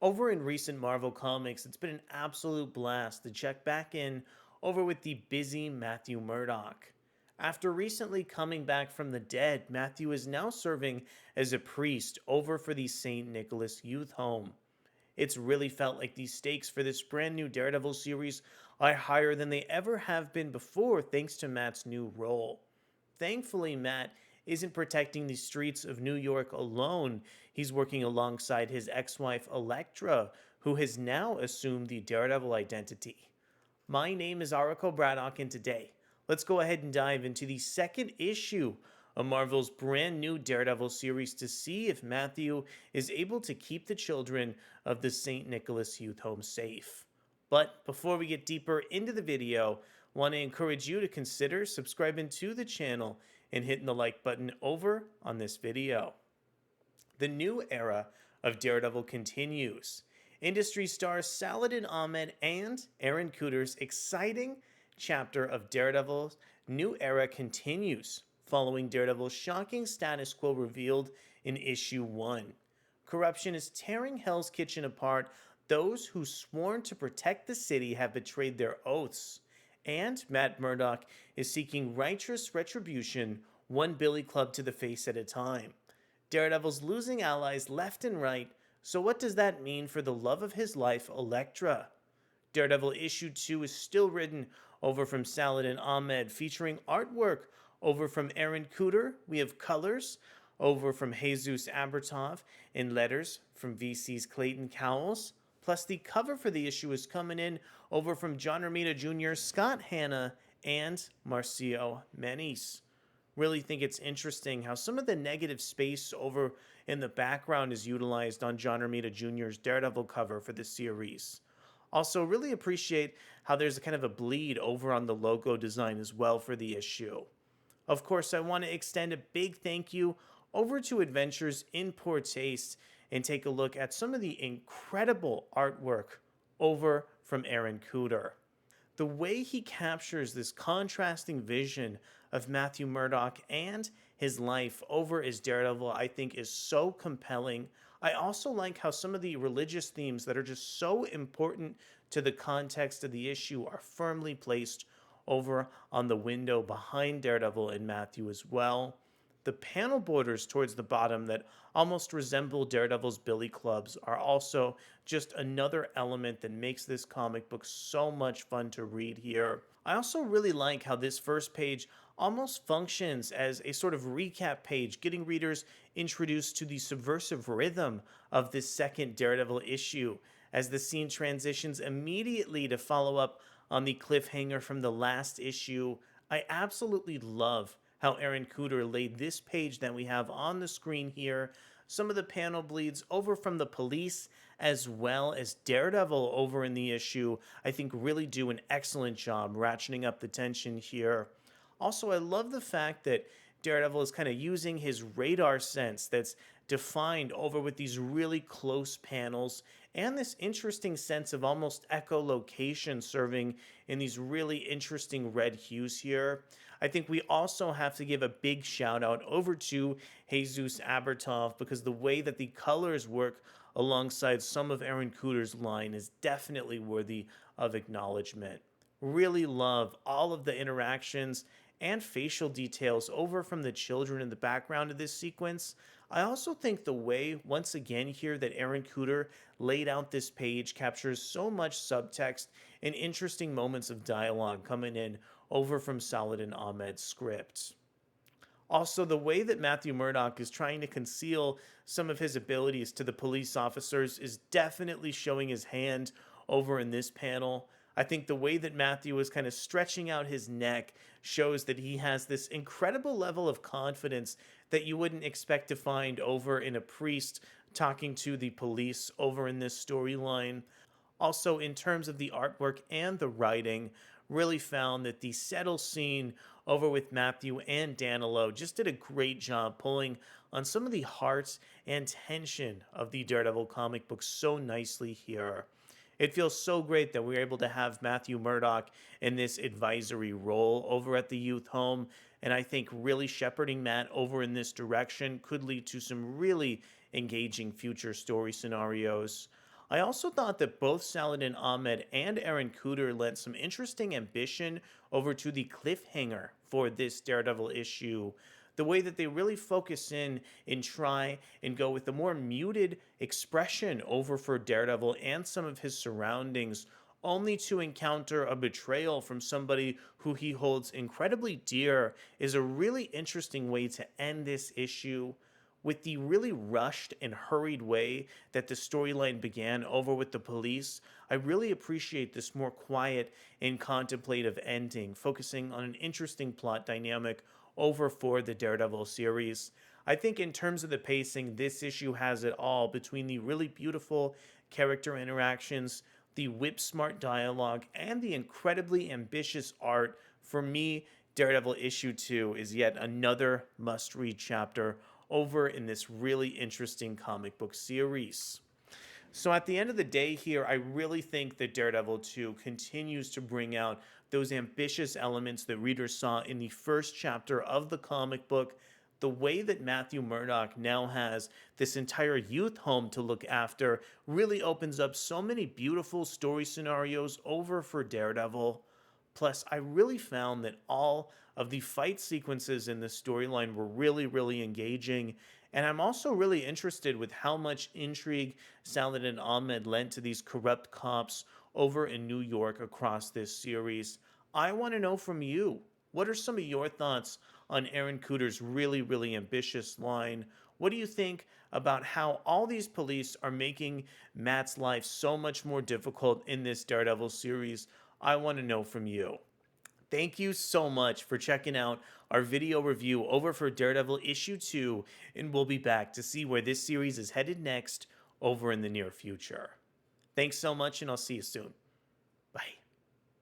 Over in recent Marvel Comics, it's been an absolute blast to check back in over with the busy Matthew Murdock. After recently coming back from the dead, Matthew is now serving as a priest over for the St. Nicholas Youth Home. It's really felt like the stakes for this brand new Daredevil series are higher than they ever have been before thanks to Matt's new role. Thankfully, Matt isn't protecting the streets of New York alone. He's working alongside his ex wife, Elektra, who has now assumed the Daredevil identity. My name is Arako Braddock, and today, let's go ahead and dive into the second issue of Marvel's brand new Daredevil series to see if Matthew is able to keep the children of the St. Nicholas Youth Home safe. But before we get deeper into the video, I want to encourage you to consider subscribing to the channel and hitting the like button over on this video. The new era of Daredevil continues. Industry stars Saladin, Ahmed, and Aaron Kuder's exciting chapter of Daredevil's new era continues, following Daredevil's shocking status quo revealed in issue 1. Corruption is tearing Hell's Kitchen apart. Those who sworn to protect the city have betrayed their oaths. And Matt Murdock is seeking righteous retribution, one billy club to the face at a time. Daredevil's losing allies left and right, so what does that mean for the love of his life, Elektra? Daredevil issue 2 is still written over from Saladin Ahmed, featuring artwork over from Aaron Kuder. We have colors over from Jesus Aburtov and letters from VC's Clayton Cowles. Plus, the cover for the issue is coming in over from John Romita Jr., Scott Hanna, and Marcio Menyz. Really think it's interesting how some of the negative space over in the background is utilized on John Romita Jr.'s Daredevil cover for the series. Also, really appreciate how there's a kind of a bleed over on the logo design as well for the issue. Of course, I want to extend a big thank you over to Adventures in Poor Taste and take a look at some of the incredible artwork over from Aaron Kuder. The way he captures this contrasting vision of Matthew Murdock and his life over as Daredevil, I think, is so compelling. I also like how some of the religious themes that are just so important to the context of the issue are firmly placed over on the window behind Daredevil and Matthew as well. The panel borders towards the bottom that almost resemble Daredevil's billy clubs are also just another element that makes this comic book so much fun to read here. I also really like how this first page almost functions as a sort of recap page, getting readers introduced to the subversive rhythm of this second Daredevil issue, as the scene transitions immediately to follow up on the cliffhanger from the last issue. I absolutely love how Aaron Kuder laid this page that we have on the screen here. Some of the panel bleeds over from the police as well as Daredevil over in the issue, I think really do an excellent job ratcheting up the tension here. Also, I love the fact that Daredevil is kind of using his radar sense that's defined over with these really close panels and this interesting sense of almost echolocation serving in these really interesting red hues here. I think we also have to give a big shout out over to Jesus Aburtov, because the way that the colors work alongside some of Aaron Kuder's line is definitely worthy of acknowledgement. Really love all of the interactions and facial details over from the children in the background of this sequence. I also think the way, once again here, that Aaron Kuder laid out this page captures so much subtext and interesting moments of dialogue coming in over from Saladin Ahmed's script. Also, the way that Matthew Murdock is trying to conceal some of his abilities to the police officers is definitely showing his hand over in this panel. I think the way that Matthew is kind of stretching out his neck shows that he has this incredible level of confidence that you wouldn't expect to find over in a priest talking to the police over in this storyline. Also, in terms of the artwork and the writing, really found that the settle scene over with Matthew and Danilo just did a great job pulling on some of the heart and tension of the Daredevil comic book so nicely here. It feels so great that we're able to have Matthew Murdock in this advisory role over at the youth home, and I think really shepherding Matt over in this direction could lead to some really engaging future story scenarios. I also thought that both Saladin Ahmed and Aaron Kuder lent some interesting ambition over to the cliffhanger for this Daredevil issue. The way that they really focus in and try and go with the more muted expression over for Daredevil and some of his surroundings, only to encounter a betrayal from somebody who he holds incredibly dear, is a really interesting way to end this issue. With the really rushed and hurried way that the storyline began over with the police, I really appreciate this more quiet and contemplative ending, focusing on an interesting plot dynamic over for the Daredevil series. I think, in terms of the pacing, this issue has it all between the really beautiful character interactions, the whip smart dialogue, and the incredibly ambitious art. For me, Daredevil issue 2 is yet another must read chapter over in this really interesting comic book series. So at the end of the day here, I really think that Daredevil 2 continues to bring out those ambitious elements that readers saw in the first chapter of the comic book. The way that Matthew Murdock now has this entire youth home to look after really opens up so many beautiful story scenarios over for Daredevil. Plus, I really found that all of the fight sequences in this storyline were really, really engaging. And I'm also really interested with how much intrigue Saladin and Ahmed lent to these corrupt cops over in New York across this series. I want to know from you, what are some of your thoughts on Aaron Kuder's really, really ambitious line? What do you think about how all these police are making Matt's life so much more difficult in this Daredevil series? I want to know from you. Thank you so much for checking out our video review over for Daredevil issue 2, and we'll be back to see where this series is headed next over in the near future. Thanks so much, and I'll see you soon.